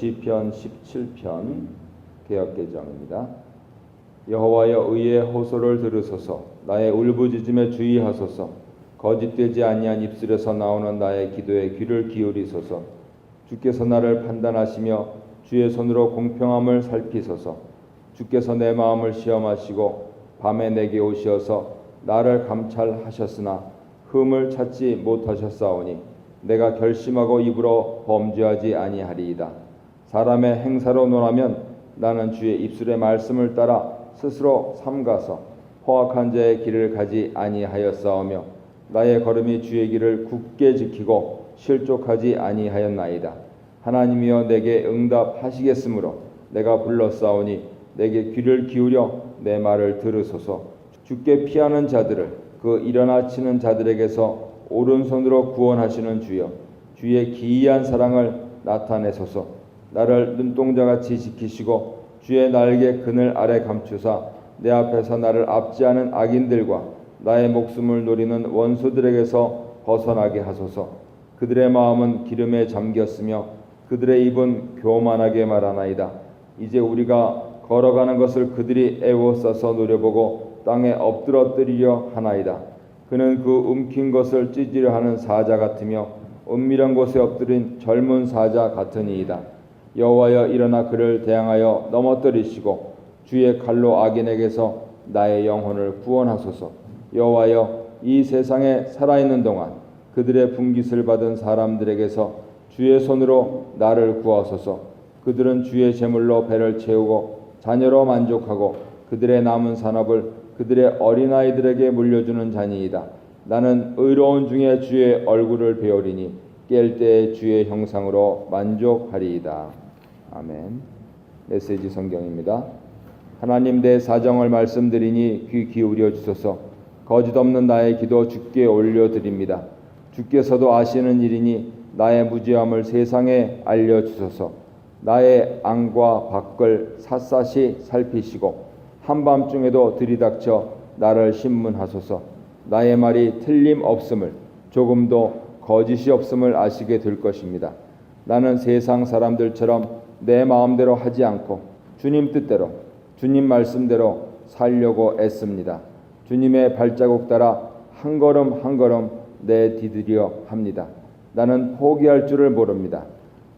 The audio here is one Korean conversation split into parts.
시편 17편 개역개정입니다. 여호와여 의의 호소를 들으소서. 나의 울부짖음에 주의하소서. 거짓되지 아니한 입술에서 나오는 나의 기도에 귀를 기울이소서. 주께서 나를 판단하시며 주의 손으로 공평함을 살피소서. 주께서 내 마음을 시험하시고 밤에 내게 오시어서 나를 감찰하셨으나 흠을 찾지 못하셨사오니 내가 결심하고 입으로 범죄하지 아니하리이다. 사람의 행사로 논하면 나는 주의 입술의 말씀을 따라 스스로 삼가서 허악한 자의 길을 가지 아니하였사오며 나의 걸음이 주의 길을 굳게 지키고 실족하지 아니하였나이다. 하나님이여 내게 응답하시겠으므로 내가 불렀사오니 내게 귀를 기울여 내 말을 들으소서. 주께 피하는 자들을 그 일어나 치는 자들에게서 오른손으로 구원하시는 주여, 주의 기이한 사랑을 나타내소서. 나를 눈동자같이 지키시고 주의 날개 그늘 아래 감추사 내 앞에서 나를 압제하는 악인들과 나의 목숨을 노리는 원수들에게서 벗어나게 하소서. 그들의 마음은 기름에 잠겼으며 그들의 입은 교만하게 말하나이다. 이제 우리가 걸어가는 것을 그들이 애워싸서 노려보고 땅에 엎드러뜨리려 하나이다. 그는 그 움킨 것을 찢으려 하는 사자 같으며 은밀한 곳에 엎드린 젊은 사자 같으니이다. 여호와여 일어나 그를 대항하여 넘어뜨리시고 주의 칼로 악인에게서 나의 영혼을 구원하소서. 여호와여 이 세상에 살아있는 동안 그들의 분깃을 받은 사람들에게서 주의 손으로 나를 구하소서. 그들은 주의 제물로 배를 채우고 자녀로 만족하고 그들의 남은 산업을 그들의 어린아이들에게 물려주는 자니이다. 나는 의로운 중에 주의 얼굴을 배우리니 깰 때에 주의 형상으로 만족하리이다. 아멘. 메시지 성경입니다. 하나님 내 사정을 말씀드리니 귀 기울여 주소서. 거짓 없는 나의 기도 주께 올려드립니다. 주께서도 아시는 일이니 나의 무죄함을 세상에 알려주소서. 나의 안과 밖을 샅샅이 살피시고 한밤중에도 들이닥쳐 나를 신문하소서. 나의 말이 틀림없음을 조금도 거짓이 없음을 아시게 될 것입니다. 나는 세상 사람들처럼 내 마음대로 하지 않고 주님 뜻대로 주님 말씀대로 살려고 애씁니다. 주님의 발자국 따라 한 걸음 한 걸음 내디디려 합니다. 나는 포기할 줄을 모릅니다.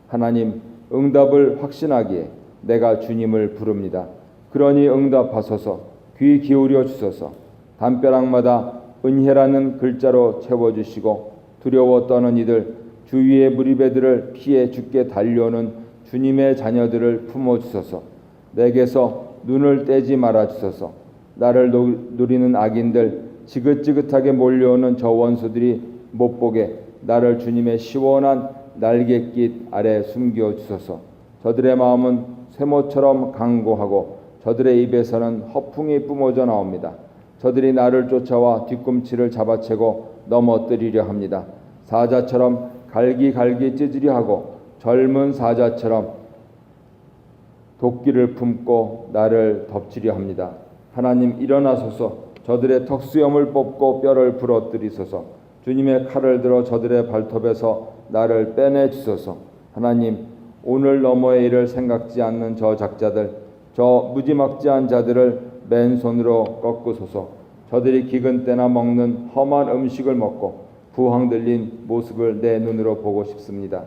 하나님 응답을 확신하기에 내가 주님을 부릅니다. 그러니 응답하소서. 귀 기울여 주소서. 담벼락마다 은혜라는 글자로 채워주시고 두려워 떠는 이들 주위의 무리배들을 피해 죽게 달려오는 주님의 자녀들을 품어주소서. 내게서 눈을 떼지 말아주소서. 나를 노리는 악인들 지긋지긋하게 몰려오는 저 원수들이 못보게 나를 주님의 시원한 날갯깃 아래 숨겨주소서. 저들의 마음은 쇠모처럼 강고하고 저들의 입에서는 허풍이 뿜어져 나옵니다. 저들이 나를 쫓아와 뒤꿈치를 잡아채고 넘어뜨리려 합니다. 사자처럼 갈기갈기 찢으려 하고 젊은 사자처럼 도끼를 품고 나를 덮치려 합니다. 하나님 일어나소서. 저들의 턱수염을 뽑고 뼈를 부러뜨리소서. 주님의 칼을 들어 저들의 발톱에서 나를 빼내주소서. 하나님 오늘 너머의 일을 생각지 않는 저 작자들, 저 무지막지한 자들을 맨손으로 꺾으소서. 저들이 기근 때나 먹는 험한 음식을 먹고 부황 들린 모습을 내 눈으로 보고 싶습니다.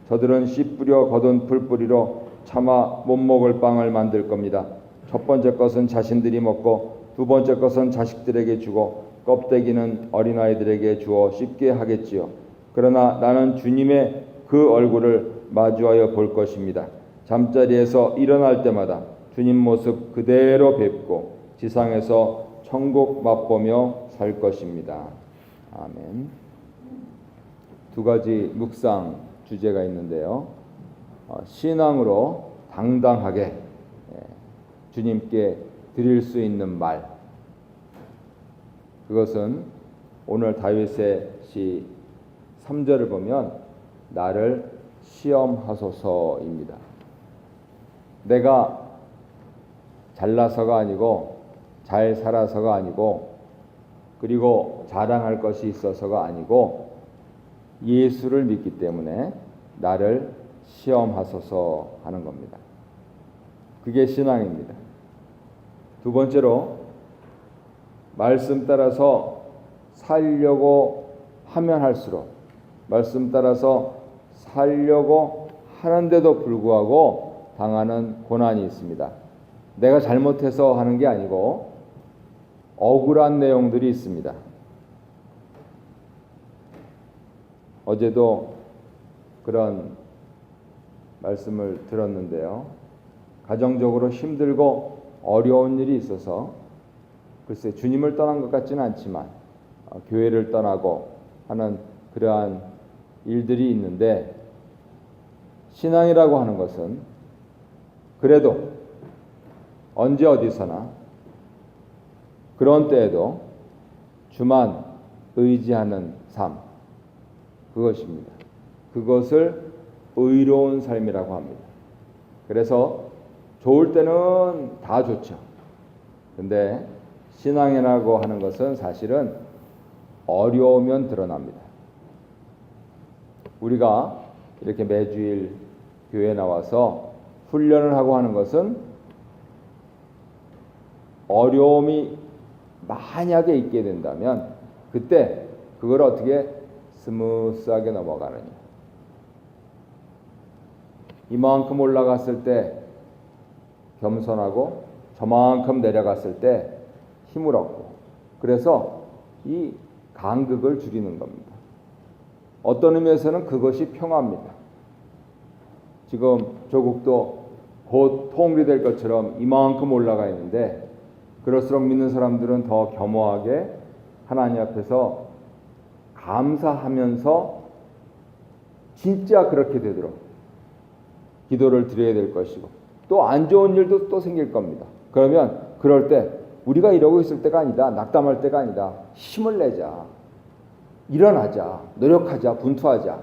저들은 씨 뿌려 거둔 풀뿌리로 차마 못 먹을 빵을 만들 겁니다. 첫 번째 것은 자신들이 먹고 두 번째 것은 자식들에게 주고 껍데기는 어린아이들에게 주어 씹게 하겠지요. 그러나 나는 주님의 그 얼굴을 마주하여 볼 것입니다. 잠자리에서 일어날 때마다 주님 모습 그대로 뵙고 지상에서 천국 맛보며 살 것입니다. 아멘. 두 가지 묵상 주제가 있는데요. 신앙으로 당당하게 주님께 드릴 수 있는 말. 그것은 오늘 다윗의 시 3절을 보면 나를 시험하소서입니다. 내가 잘나서가 아니고 잘 살아서가 아니고 그리고 자랑할 것이 있어서가 아니고 예수를 믿기 때문에 나를 시험하소서 하는 겁니다. 그게 신앙입니다. 두 번째로 말씀 따라서 살려고 하면 할수록, 말씀 따라서 살려고 하는데도 불구하고 당하는 고난이 있습니다. 내가 잘못해서 하는 게 아니고 억울한 내용들이 있습니다. 어제도 그런 말씀을 들었는데요. 가정적으로 힘들고 어려운 일이 있어서 글쎄 주님을 떠난 것 같지는 않지만 교회를 떠나고 하는 그러한 일들이 있는데, 신앙이라고 하는 것은 그래도 언제 어디서나 그런 때에도 주만 의지하는 삶, 그것입니다. 그것을 의로운 삶이라고 합니다. 그래서 좋을 때는 다 좋죠. 근데 신앙이라고 하는 것은 사실은 어려우면 드러납니다. 우리가 이렇게 매주일 교회에 나와서 훈련을 하고 하는 것은 어려움이 만약에 있게 된다면 그때 그걸 어떻게 스무스하게 넘어가느냐. 이만큼 올라갔을 때 겸손하고 저만큼 내려갔을 때 힘을 얻고, 그래서 이 간극을 줄이는 겁니다. 어떤 의미에서는 그것이 평화입니다. 지금 조국도 곧 통일될 것처럼 이만큼 올라가 있는데, 그럴수록 믿는 사람들은 더 겸허하게 하나님 앞에서 감사하면서 진짜 그렇게 되도록 기도를 드려야 될 것이고, 또 안 좋은 일도 또 생길 겁니다. 그러면 그럴 때 우리가 이러고 있을 때가 아니다, 낙담할 때가 아니다, 힘을 내자, 일어나자, 노력하자, 분투하자,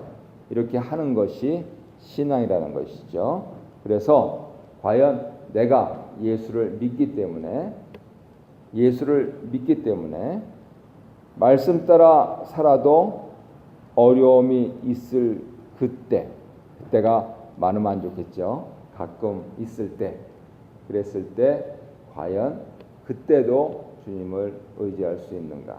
이렇게 하는 것이 신앙이라는 것이죠. 그래서 과연 내가 예수를 믿기 때문에 말씀 따라 살아도 어려움이 있을 그때가 많으면 안 좋겠죠. 가끔 있을 때, 그랬을 때 과연 그때도 주님을 의지할 수 있는가.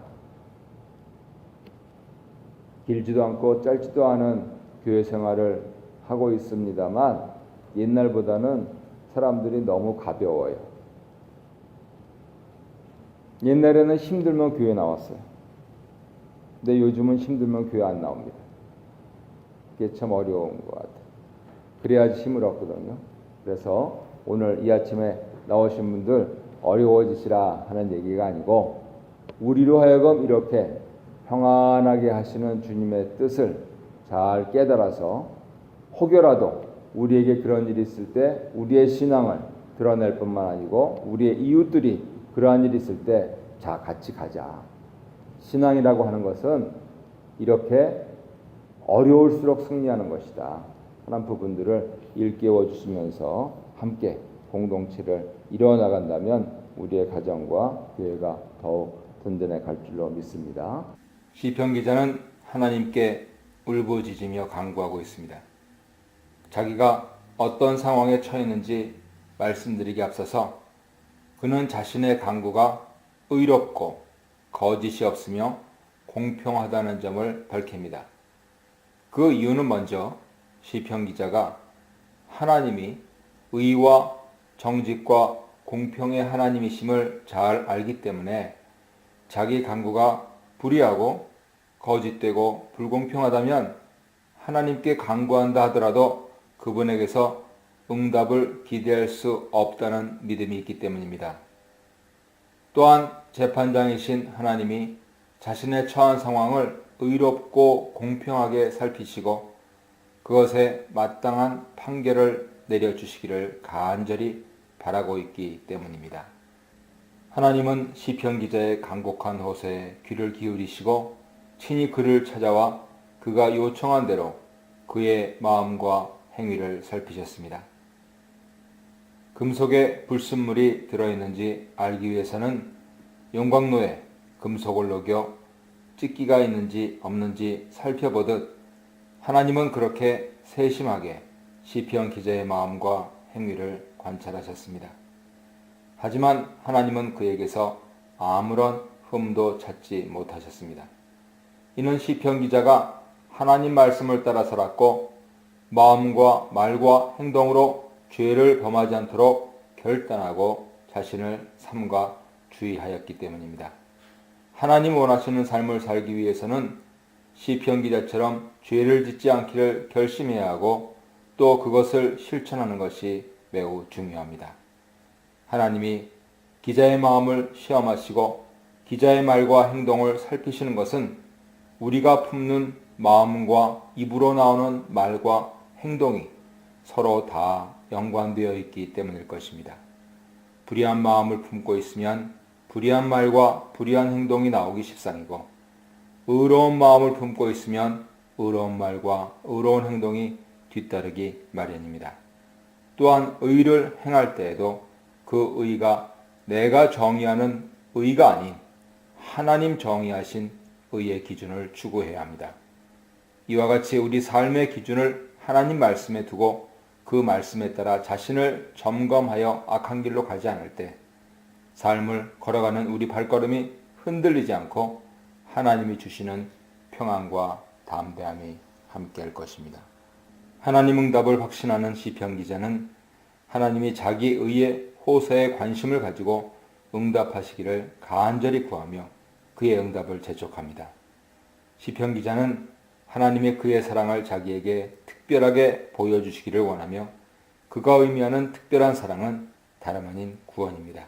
길지도 않고 짧지도 않은 교회 생활을 하고 있습니다만 옛날보다는 사람들이 너무 가벼워요. 옛날에는 힘들면 교회 나왔어요. 근데 요즘은 힘들면 교회 안 나옵니다. 그게 참 어려운 것 같아요. 그래야지 힘을 얻거든요. 그래서 오늘 이 아침에 나오신 분들 어려워지시라 하는 얘기가 아니고, 우리로 하여금 이렇게 평안하게 하시는 주님의 뜻을 잘 깨달아서 혹여라도 우리에게 그런 일이 있을 때 우리의 신앙을 드러낼 뿐만 아니고 우리의 이웃들이 그러한 일이 있을 때 자, 같이 가자. 신앙이라고 하는 것은 이렇게 어려울수록 승리하는 것이다 하는 부분들을 일깨워 주시면서 함께 공동체를 이뤄나간다면 우리의 가정과 교회가 더욱 든든해 갈 줄로 믿습니다. 시편 기자는 하나님께 울부짖으며 간구하고 있습니다. 자기가 어떤 상황에 처했는지 말씀드리기 앞서서 그는 자신의 간구가 의롭고 거짓이 없으며 공평하다는 점을 밝힙니다. 그 이유는 먼저 시편 기자가 하나님이 의와 정직과 공평의 하나님이심을 잘 알기 때문에 자기 간구가 불의하고 거짓되고 불공평하다면 하나님께 간구한다 하더라도 그분에게서 응답을 기대할 수 없다는 믿음이 있기 때문입니다. 또한 재판장이신 하나님이 자신의 처한 상황을 의롭고 공평하게 살피시고 그것에 마땅한 판결을 내려주시기를 간절히 바라고 있기 때문입니다. 하나님은 시편 기자의 간곡한 호소에 귀를 기울이시고 친히 그를 찾아와 그가 요청한 대로 그의 마음과 행위를 살피셨습니다. 금속에 불순물이 들어있는지 알기 위해서는 용광로에 금속을 녹여 찢기가 있는지 없는지 살펴보듯 하나님은 그렇게 세심하게 시편 기자의 마음과 행위를 관찰하셨습니다. 하지만 하나님은 그에게서 아무런 흠도 찾지 못하셨습니다. 이는 시편 기자가 하나님 말씀을 따라 살았고 마음과 말과 행동으로 죄를 범하지 않도록 결단하고 자신을 삼가 주의하였기 때문입니다. 하나님 원하시는 삶을 살기 위해서는 시편 기자처럼 죄를 짓지 않기를 결심해야 하고 또 그것을 실천하는 것이 매우 중요합니다. 하나님이 기자의 마음을 시험하시고 기자의 말과 행동을 살피시는 것은 우리가 품는 마음과 입으로 나오는 말과 행동이 서로 다 연관되어 있기 때문일 것입니다. 불의한 마음을 품고 있으면 불의한 말과 불의한 행동이 나오기 십상이고 의로운 마음을 품고 있으면 의로운 말과 의로운 행동이 뒤따르기 마련입니다. 또한 의를 행할 때에도 그 의가 내가 정의하는 의가 아닌 하나님 정의하신 의의 기준을 추구해야 합니다. 이와 같이 우리 삶의 기준을 하나님 말씀에 두고 그 말씀에 따라 자신을 점검하여 악한 길로 가지 않을 때 삶을 걸어가는 우리 발걸음이 흔들리지 않고 하나님이 주시는 평안과 담대함이 함께할 것입니다. 하나님 응답을 확신하는 시편 기자는 하나님이 자기 의의 호소에 관심을 가지고 응답하시기를 간절히 구하며 그의 응답을 재촉합니다. 시편 기자는 하나님의 그의 사랑을 자기에게 특별하게 보여주시기를 원하며 그가 의미하는 특별한 사랑은 다름 아닌 구원입니다.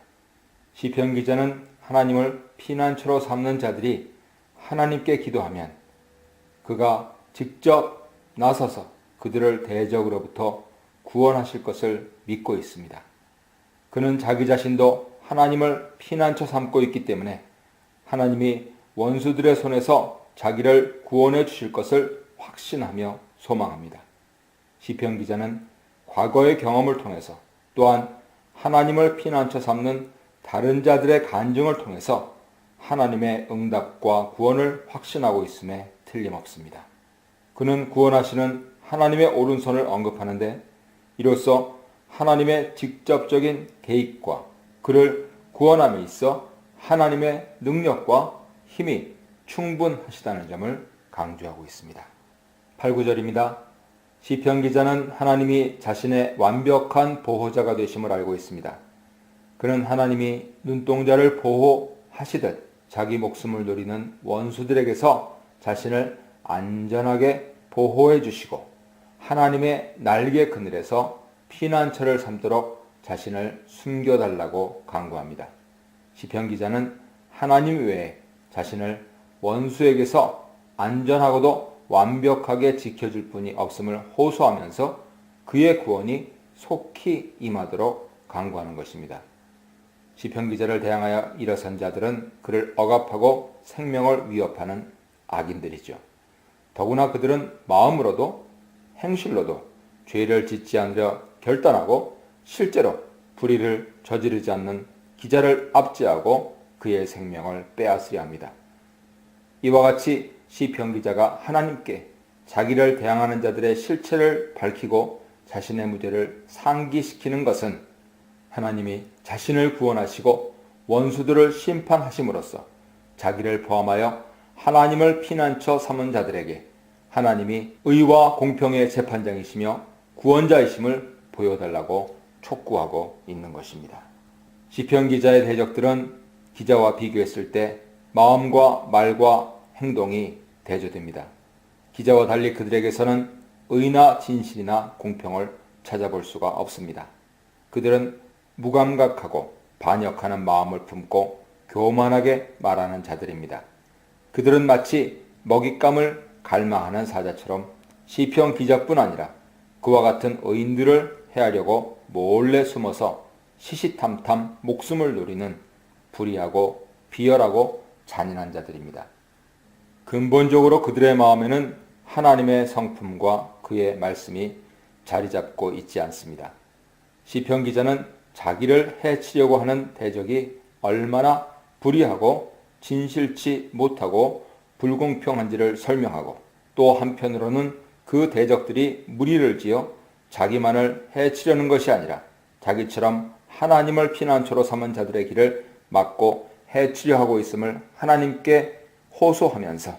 시편 기자는 하나님을 피난처로 삼는 자들이 하나님께 기도하면 그가 직접 나서서 그들을 대적으로부터 구원하실 것을 믿고 있습니다. 그는 자기 자신도 하나님을 피난처 삼고 있기 때문에 하나님이 원수들의 손에서 자기를 구원해 주실 것을 확신하며 소망합니다. 시편 기자는 과거의 경험을 통해서 또한 하나님을 피난처 삼는 다른 자들의 간증을 통해서 하나님의 응답과 구원을 확신하고 있음에 틀림없습니다. 그는 구원하시는 하나님의 오른손을 언급하는데 이로써 하나님의 직접적인 개입과 그를 구원함에 있어 하나님의 능력과 힘이 충분하시다는 점을 강조하고 있습니다. 8, 9절입니다. 시편 기자는 하나님이 자신의 완벽한 보호자가 되심을 알고 있습니다. 그는 하나님이 눈동자를 보호하시듯 자기 목숨을 노리는 원수들에게서 자신을 안전하게 보호해 주시고 하나님의 날개 그늘에서 피난처를 삼도록 자신을 숨겨달라고 강구합니다. 시편 기자는 하나님 외에 자신을 원수에게서 안전하고도 완벽하게 지켜줄 분이 없음을 호소하면서 그의 구원이 속히 임하도록 강구하는 것입니다. 시편 기자를 대항하여 일어선 자들은 그를 억압하고 생명을 위협하는 악인들이죠. 더구나 그들은 마음으로도 행실로도 죄를 짓지 않으려 결단하고 실제로 불의를 저지르지 않는 기자를 압제하고 그의 생명을 빼앗으려 합니다. 이와 같이 시편 기자가 하나님께 자기를 대항하는 자들의 실체를 밝히고 자신의 무죄를 상기시키는 것은 하나님이 자신을 구원하시고 원수들을 심판하심으로써 자기를 포함하여 하나님을 피난처 삼은 자들에게 하나님이 의와 공평의 재판장이시며 구원자이심을 보여달라고 촉구하고 있는 것입니다. 시편 기자의 대적들은 기자와 비교했을 때 마음과 말과 행동이 대조됩니다. 기자와 달리 그들에게서는 의나 진실이나 공평을 찾아볼 수가 없습니다. 그들은 무감각하고 반역하는 마음을 품고 교만하게 말하는 자들입니다. 그들은 마치 먹잇감을 갈망하는 사자처럼 시편 기자뿐 아니라 그와 같은 의인들을 해하려고 몰래 숨어서 시시탐탐 목숨을 노리는 불의하고 비열하고 잔인한 자들입니다. 근본적으로 그들의 마음에는 하나님의 성품과 그의 말씀이 자리 잡고 있지 않습니다. 시편 기자는 자기를 해치려고 하는 대적이 얼마나 불의하고 진실치 못하고 불공평한지를 설명하고 또 한편으로는 그 대적들이 무리를 지어 자기만을 해치려는 것이 아니라 자기처럼 하나님을 피난처로 삼은 자들의 길을 막고 해치려 하고 있음을 하나님께 호소하면서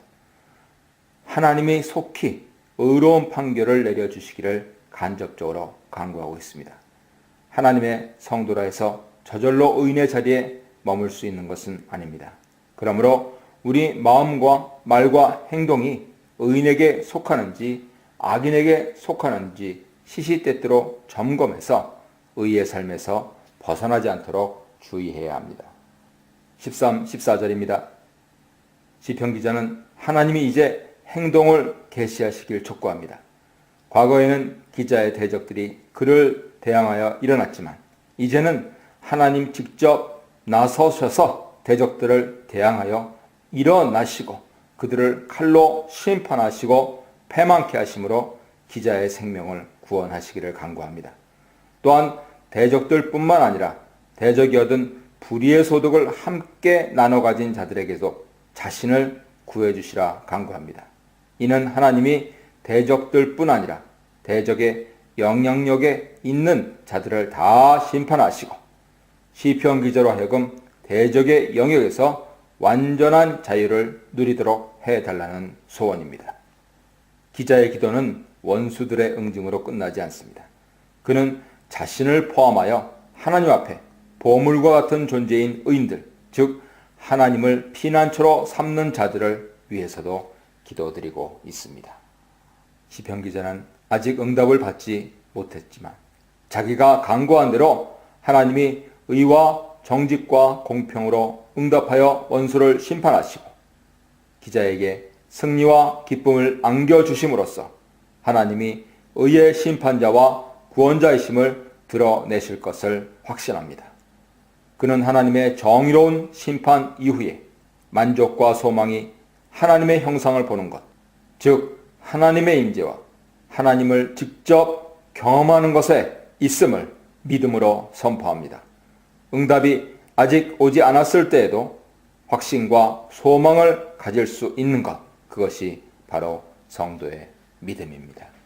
하나님이 속히 의로운 판결을 내려주시기를 간접적으로 간구하고 있습니다. 하나님의 성도라 해서 저절로 의인의 자리에 머물 수 있는 것은 아닙니다. 그러므로 우리 마음과 말과 행동이 의인에게 속하는지 악인에게 속하는지 시시때때로 점검해서 의의 삶에서 벗어나지 않도록 주의해야 합니다. 13, 14절입니다. 시편 기자는 하나님이 이제 행동을 계시하시길 촉구합니다. 과거에는 기자의 대적들이 그를 대항하여 일어났지만 이제는 하나님 직접 나서셔서 대적들을 대항하여 일어나시고 그들을 칼로 심판하시고 패망케 하심으로 기자의 생명을 구원하시기를 간구합니다. 또한 대적들뿐만 아니라 대적이 얻은 불의의 소득을 함께 나눠 가진 자들에게도 자신을 구해주시라 간구합니다. 이는 하나님이 대적들뿐 아니라 대적의 영향력에 있는 자들을 다 심판하시고 시편 기자로 하여금 대적의 영역에서 완전한 자유를 누리도록 해달라는 소원입니다. 기자의 기도는 원수들의 응징으로 끝나지 않습니다. 그는 자신을 포함하여 하나님 앞에 보물과 같은 존재인 의인들, 즉 하나님을 피난처로 삼는 자들을 위해서도 기도드리고 있습니다. 시편 기자는 아직 응답을 받지 못했지만 자기가 간구한 대로 하나님이 의와 정직과 공평으로 응답하여 원수를 심판하시고 기자에게 승리와 기쁨을 안겨주심으로써 하나님이 의의 심판자와 구원자이심을 드러내실 것을 확신합니다. 그는 하나님의 정의로운 심판 이후에 만족과 소망이 하나님의 형상을 보는 것, 즉 하나님의 임재와 하나님을 직접 경험하는 것에 있음을 믿음으로 선포합니다. 응답이 아직 오지 않았을 때에도 확신과 소망을 가질 수 있는 것, 그것이 바로 성도의 믿음입니다.